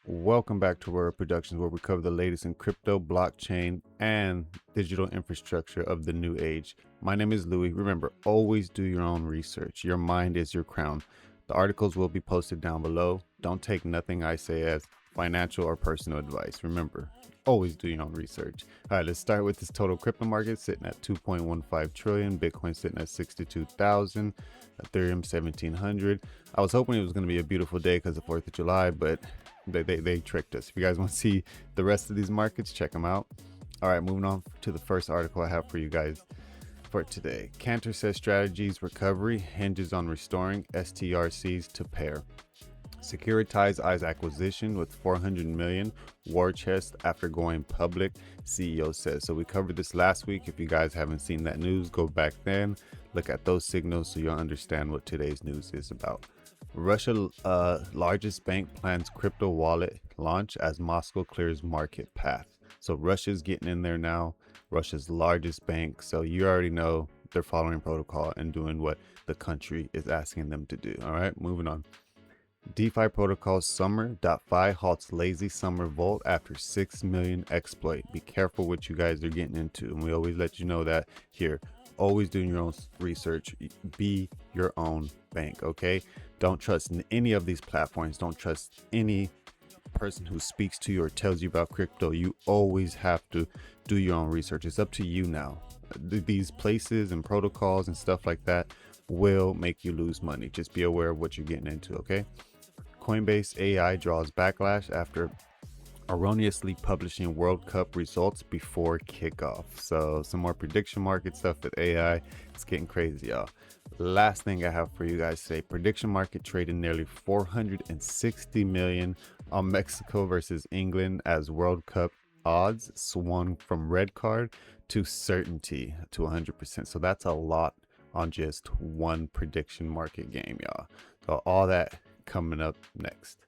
Welcome back to Rare Productions, where we cover the latest in crypto, blockchain, and digital infrastructure of the new age. My name is Louis. Remember, always do your own research. Your mind is your crown. The articles will be posted down below. Don't take nothing I say as financial or personal advice. Remember, always do your own research. All right, let's start with this total crypto market sitting at 2.15 trillion, Bitcoin sitting at 62,000, Ethereum 1,700. I was hoping it was going to be a beautiful day because of 4th of July, but they tricked us. If you guys want to see the rest of these markets, check them out. All right, moving on to the first article I have for you guys for today. Cantor says strategies recovery hinges on restoring STRCs to pair. Securitized eyes acquisition with 400 million war chest after going public, CEO says. So we covered this last week. If you guys haven't seen that news, go back then, look at those signals so you'll understand what today's news is about. Russia largest bank plans crypto wallet launch as Moscow clears market path. So Russia's getting in there now. Russia's largest bank. So you already know they're following protocol and doing what the country is asking them to do. All right, moving on. DeFi protocol Summer.fi halts lazy summer vault after 6 million exploit. Be careful what you guys are getting into. And we always let you know that here. Always doing your own research. Be your own bank, okay? Don't trust any of these platforms. Don't trust any person who speaks to you or tells you about crypto. You always have to do your own research. It's up to you now. These places and protocols and stuff like that will make you lose money. Just be aware of what you're getting into, okay? Coinbase AI draws backlash after erroneously publishing World Cup results before kickoff. So some more prediction market stuff with AI. It's getting crazy, y'all. Last thing I have for you guys today, prediction market traded nearly 460 million on Mexico versus England as World Cup odds swung from red card to certainty to 100%. So that's a lot on just one prediction market game, y'all. So all that coming up next.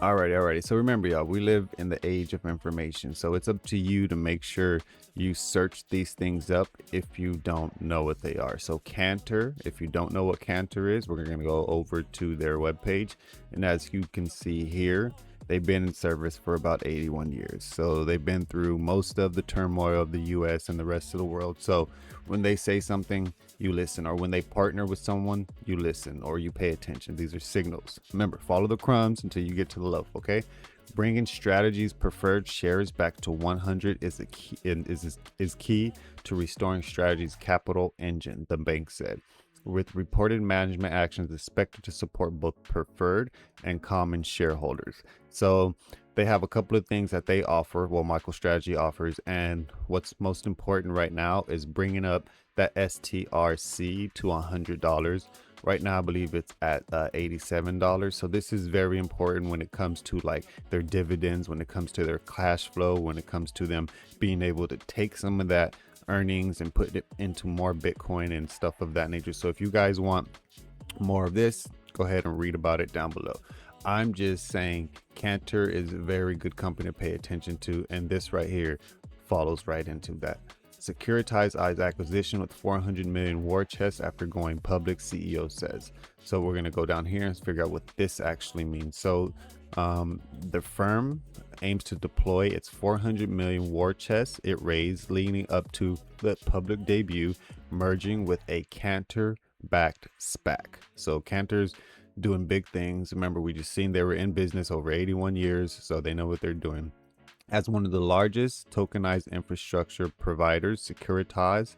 Alrighty. So remember, y'all, we live in the age of information. So it's up to you to make sure you search these things up if you don't know what they are. So Cantor, if you don't know what Cantor is, we're going to go over to their webpage. And as you can see here, they've been in service for about 81 years. So they've been through most of the turmoil of the US and the rest of the world. So when they say something, you listen, or when they partner with someone, you listen, or you pay attention. These are signals. Remember, follow the crumbs until you get to the loaf, okay? Bringing strategies preferred shares back to 100 is key to restoring strategies capital engine, the bank said, with reported management actions expected to support both preferred and common shareholders. So they have a couple of things that they offer, well, MicroStrategy offers, and what's most important right now is bringing up that STRC to $100. Right now, I believe it's at $87. So this is very important when it comes to like their dividends, when it comes to their cash flow, when it comes to them being able to take some of that earnings and put it into more Bitcoin and stuff of that nature. So if you guys want more of this, go ahead and read about it down below. I'm just saying Cantor is a very good company to pay attention to, and this right here follows right into that. Securitized eyes acquisition with 400 million war chest after going public, CEO says. So we're going to go down here and figure out what this actually means. So the firm aims to deploy its 400 million war chest it raised leading up to the public debut, merging with a Cantor backed SPAC. So Cantor's doing big things. Remember, we just seen they were in business over 81 years, so they know what they're doing. As one of the largest tokenized infrastructure providers, Securitize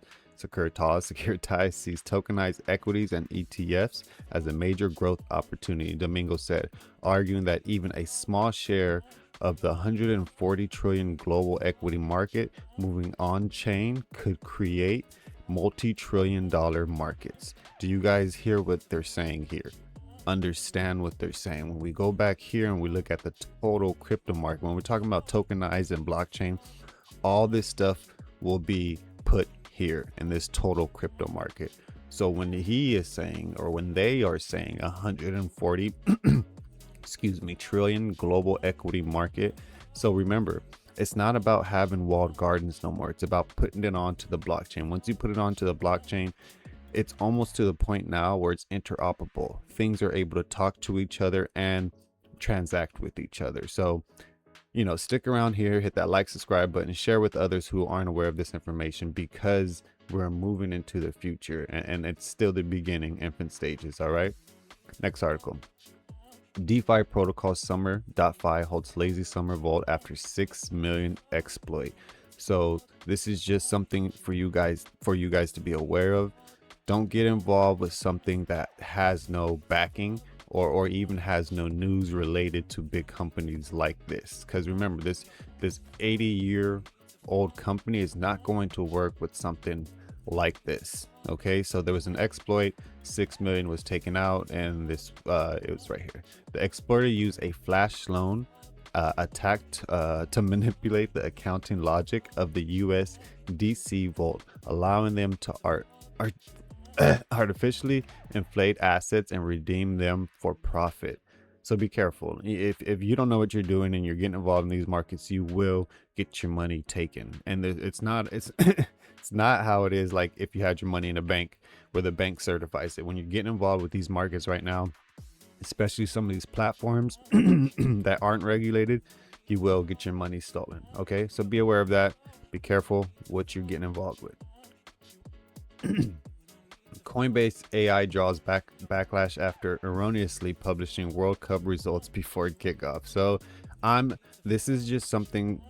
sees tokenized equities and ETFs as a major growth opportunity, Domingo said, arguing that even a small share of the 140 trillion global equity market moving on chain could create multi-trillion-dollar markets. Do you guys hear what they're saying here? Understand what they're saying. When we go back here and we look at the total crypto market, when we're talking about tokenized and blockchain, all this stuff will be put here in this total crypto market. So when he is saying, or when they are saying 140 trillion global equity market, so remember, It's not about having walled gardens no more. It's about putting it onto the blockchain. Once you put it onto the blockchain, it's almost to the point now where it's interoperable. Things are able to talk to each other and transact with each other. So, stick around here, hit that like, subscribe button, share with others who aren't aware of this information, because we're moving into the future and it's still the beginning, infant stages. All right. Next article. DeFi protocol Summer.fi holds lazy summer vault after 6 million exploit. So this is just something for you guys to be aware of. Don't get involved with something that has no backing or even has no news related to big companies like this. Because remember, this 80-year-old company is not going to work with something like this. Okay, so there was an exploit, 6 million was taken out, and this it was right here. The exploiter used a flash loan attack to manipulate the accounting logic of the USDC vault, allowing them to artificially inflate assets and redeem them for profit. So be careful. If you don't know what you're doing and you're getting involved in these markets, you will get your money taken. And it's not it's not how it is like if you had your money in a bank where the bank certifies it. When you're getting involved with these markets right now, especially some of these platforms that aren't regulated, you will get your money stolen. Okay, so be aware of that. Be careful what you're getting involved with. Coinbase AI draws backlash after erroneously publishing World Cup results before kickoff. So this is just something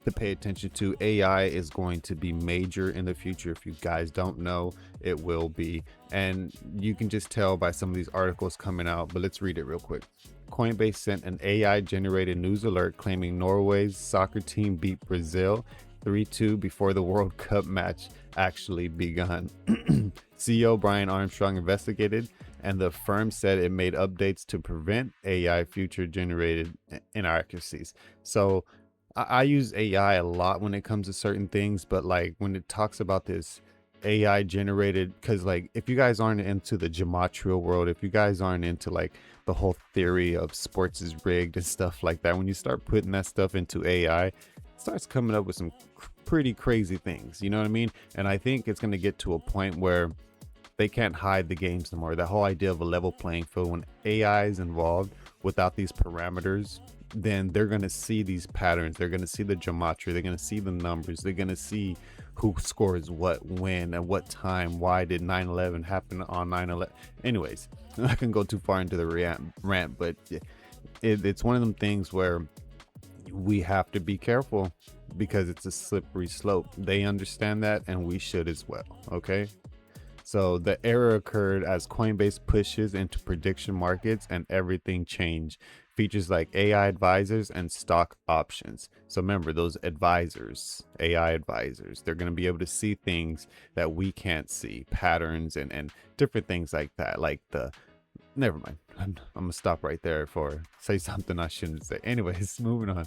to pay attention to. AI is going to be major in the future. If you guys don't know, it will be. And you can just tell by some of these articles coming out, but let's read it real quick. Coinbase sent an AI generated news alert claiming Norway's soccer team beat Brazil 3-2 before the World Cup match actually begun. CEO Brian Armstrong investigated, and the firm said it made updates to prevent AI future generated inaccuracies. So I use AI a lot when it comes to certain things, but like when it talks about this AI generated, because like if you guys aren't into the gematria world, if you guys aren't into like the whole theory of sports is rigged and stuff like that, when you start putting that stuff into AI, it starts coming up with some pretty crazy things, you know what I mean? And I think it's going to get to a point where they can't hide the games no more. That whole idea of a level playing field, when AI is involved without these parameters, then they're going to see these patterns. They're going to see the gematria. They're going to see the numbers. They're going to see who scores what, when, at what time. Why did 9/11 happen on 9/11? Anyways, I can go too far into the rant, but it's one of them things where we have to be careful because it's a slippery slope. They understand that, and we should as well. Okay. So the error occurred as Coinbase pushes into prediction markets and everything changed. Features like AI advisors and stock options. So remember, those advisors, AI advisors, they're going to be able to see things that we can't see, patterns and different things like that. Like never mind. I'm gonna stop right there for say something I shouldn't say. Anyways, moving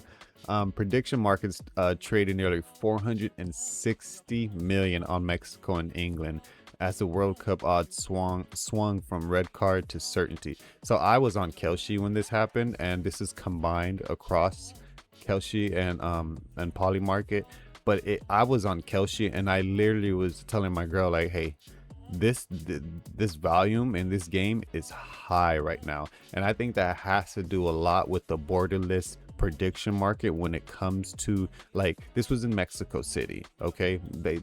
on. Prediction markets traded nearly 460 million on Mexico and England as the World Cup odds swung from red card to certainty. So I was on Kelshi when this happened, and this is combined across Kelshi and Poly Market. But I was on Kelshi, and I literally was telling my girl like, hey, this volume in this game is high right now, and I think that has to do a lot with the borderless prediction market when it comes to, like, this was in Mexico City. Okay, the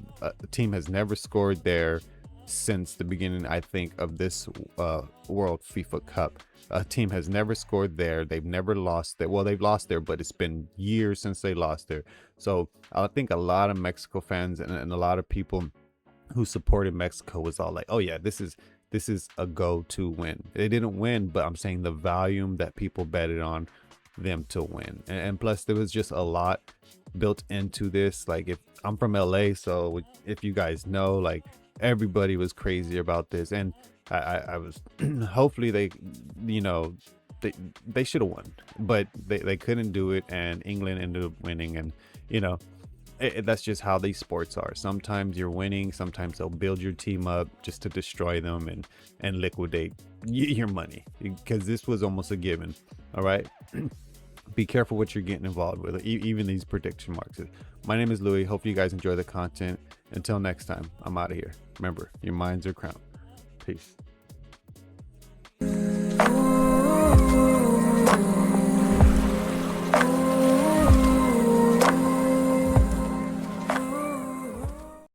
team has never scored there since the beginning, I think, of this World FIFA Cup. A team has never scored there. They've never lost there. Well, they've lost there, but it's been years since they lost there. So I think a lot of Mexico fans and a lot of people who supported Mexico was all like, oh yeah, this is a go-to win. They didn't win, but I'm saying the volume that people betted on them to win, and plus there was just a lot built into this. Like, if I'm from LA, so if you guys know, like, everybody was crazy about this, and I was hopefully they, you know, they should have won, but they couldn't do it, and England ended up winning. And you know, that's just how these sports are. Sometimes you're winning, sometimes they'll build your team up just to destroy them and liquidate your money, because this was almost a given. All right. be careful what you're getting involved with, even these prediction marks. My name is Louis. Hope you guys enjoy the content. Until next time, I'm out of here. Remember, your minds are crowned. Peace.